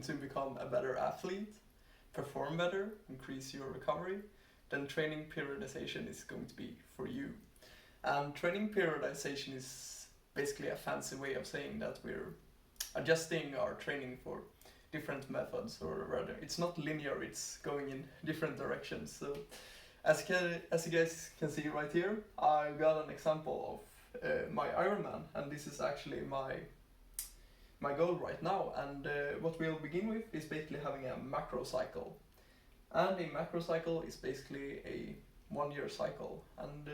to become a better athlete, perform better, increase your recovery, then training periodization is going to be for you. And training periodization is basically a fancy way of saying that we're adjusting our training for different methods, or rather, it's not linear, it's going in different directions. So, as you guys can see right here, I got an example of my Ironman, and this is actually my goal right now. And what we'll begin with is basically having a macro cycle. And a macro cycle is basically a 1 year cycle. And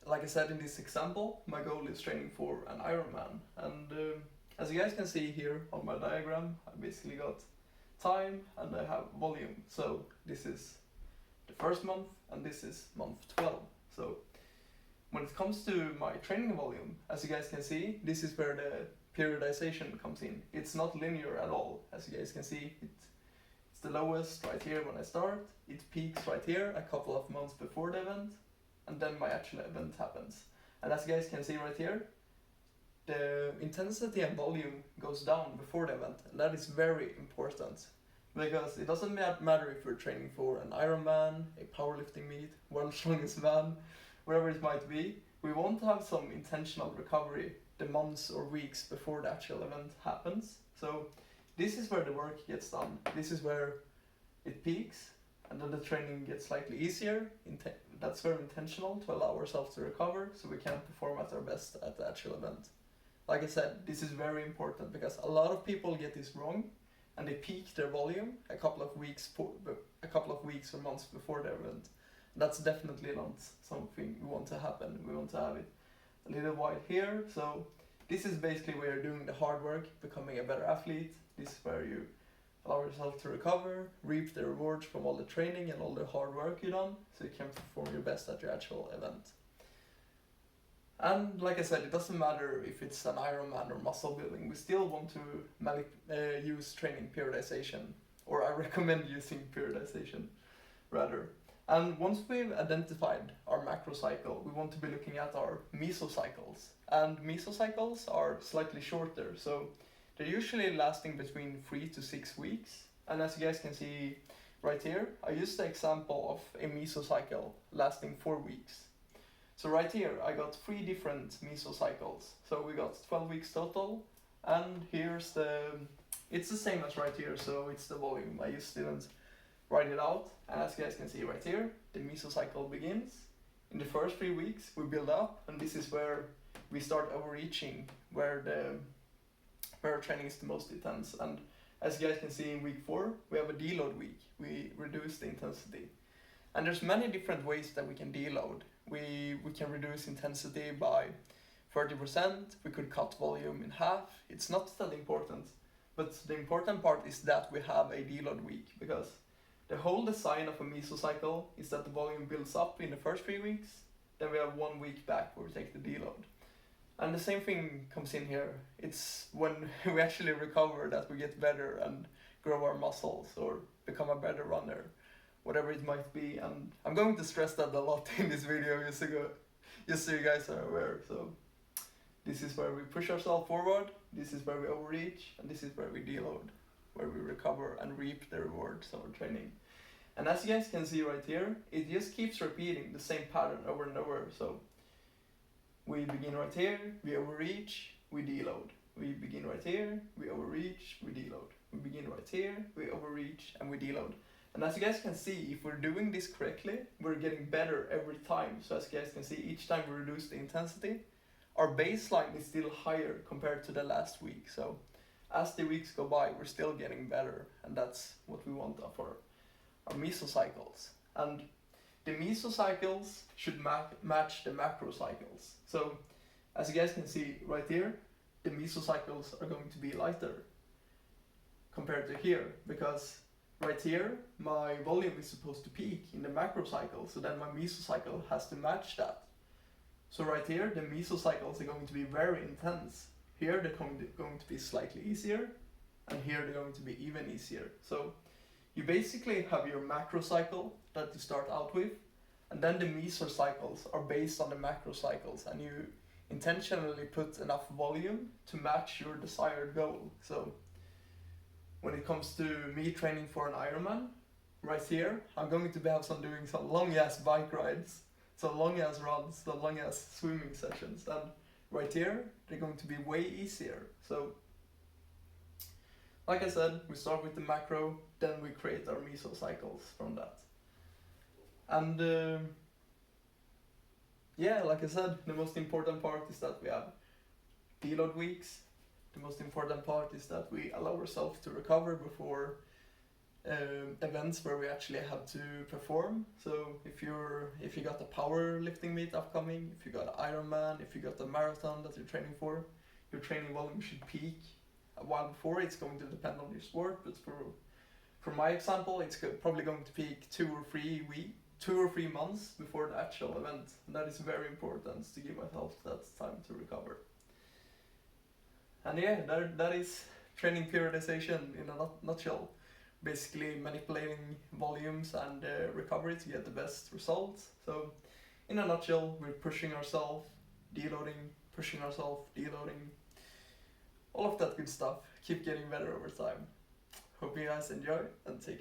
like I said in this example, my goal is training for an Ironman. And as you guys can see here on my diagram, I basically got time and I have volume. So this is the first month and this is month 12. So when it comes to my training volume, as you guys can see, this is where the periodization comes in. It's not linear at all. As you guys can see, it's the lowest right here when I start. It peaks right here a couple of months before the event, and then my actual event happens. And as you guys can see right here, the intensity and volume goes down before the event, and that is very important, because it doesn't matter if you're training for an Ironman, a powerlifting meet, world's strongest man, whatever it might be. We want to have some intentional recovery the months or weeks before the actual event happens. So this is where the work gets done. This is where it peaks, and then the training gets slightly easier. That's very intentional to allow ourselves to recover so we can perform at our best at the actual event. Like I said, this is very important because a lot of people get this wrong, and they peak their volume a couple of weeks or months before their event. That's definitely not something we want to happen. We want to have it a little wide here. So this is basically where you're doing the hard work, becoming a better athlete. This is where you allow yourself to recover, reap the rewards from all the training and all the hard work you've done, so you can perform your best at your actual event. And like I said, it doesn't matter if it's an Ironman or muscle building. We still want to use training periodization, or I recommend using periodization rather. And once we've identified our macro cycle, we want to be looking at our mesocycles. And mesocycles are slightly shorter, so they're usually lasting between 3 to 6 weeks. And as you guys can see right here, I used the example of a mesocycle lasting 4 weeks. So right here, I got 3 different mesocycles. So we got 12 weeks total, and it's the same as right here, so it's the volume. I just didn't write it out. And as you guys can see right here, the mesocycle begins. In the first 3 weeks, we build up, and this is where we start overreaching, where our training is the most intense. And as you guys can see in week 4, we have a deload week. We reduce the intensity. And there's many different ways that we can deload. We can reduce intensity by 30%, we could cut volume in half. It's not that important, but the important part is that we have a deload week, because the whole design of a mesocycle is that the volume builds up in the first 3 weeks, then we have 1 week back where we take the deload. And the same thing comes in here. It's when we actually recover that we get better and grow our muscles or become a better runner, whatever it might be. And I'm going to stress that a lot in this video just so you guys are aware. So this is where we push ourselves forward, this is where we overreach, and this is where we deload, where we recover and reap the rewards of our training. And as you guys can see right here, it just keeps repeating the same pattern over and over. So we begin right here, we overreach, we deload. We begin right here, we overreach, we deload. We begin right here, we overreach, and we deload. And as you guys can see, if we're doing this correctly, we're getting better every time. So as you guys can see, each time we reduce the intensity, our baseline is still higher compared to the last week. So as the weeks go by, we're still getting better, and that's what we want for our mesocycles. And the mesocycles should match the macro cycles. So as you guys can see right here, the mesocycles are going to be lighter compared to here, because right here my volume is supposed to peak in the macro cycle, so then my mesocycle has to match that. So right here the mesocycles are going to be very intense. Here they're going to be slightly easier, and here they're going to be even easier. So you basically have your macro cycle that you start out with, and then the mesocycles are based on the macro cycles, and you intentionally put enough volume to match your desired goal. So when it comes to me training for an Ironman, right here, I'm going to have doing some long ass bike rides, some long ass runs, some long ass swimming sessions, and right here, they're going to be way easier. So, like I said, we start with the macro, then we create our mesocycles from that. And yeah, like I said, the most important part is that we have deload weeks. The most important part is that we allow ourselves to recover before events where we actually have to perform. So if you got a powerlifting meet upcoming, if you got an Ironman, if you got a marathon that you're training for, your training volume should peak a while before. It's going to depend on your sport, but for my example, it's probably going to peak 2 or 3 months before the actual event. And that is very important to give myself that time to recover. And yeah, that is training periodization in a nutshell. Basically manipulating volumes and recovery to get the best results. So in a nutshell, we're pushing ourselves, deloading, pushing ourselves, deloading, all of that good stuff. Keep getting better over time. Hope you guys enjoy and take care.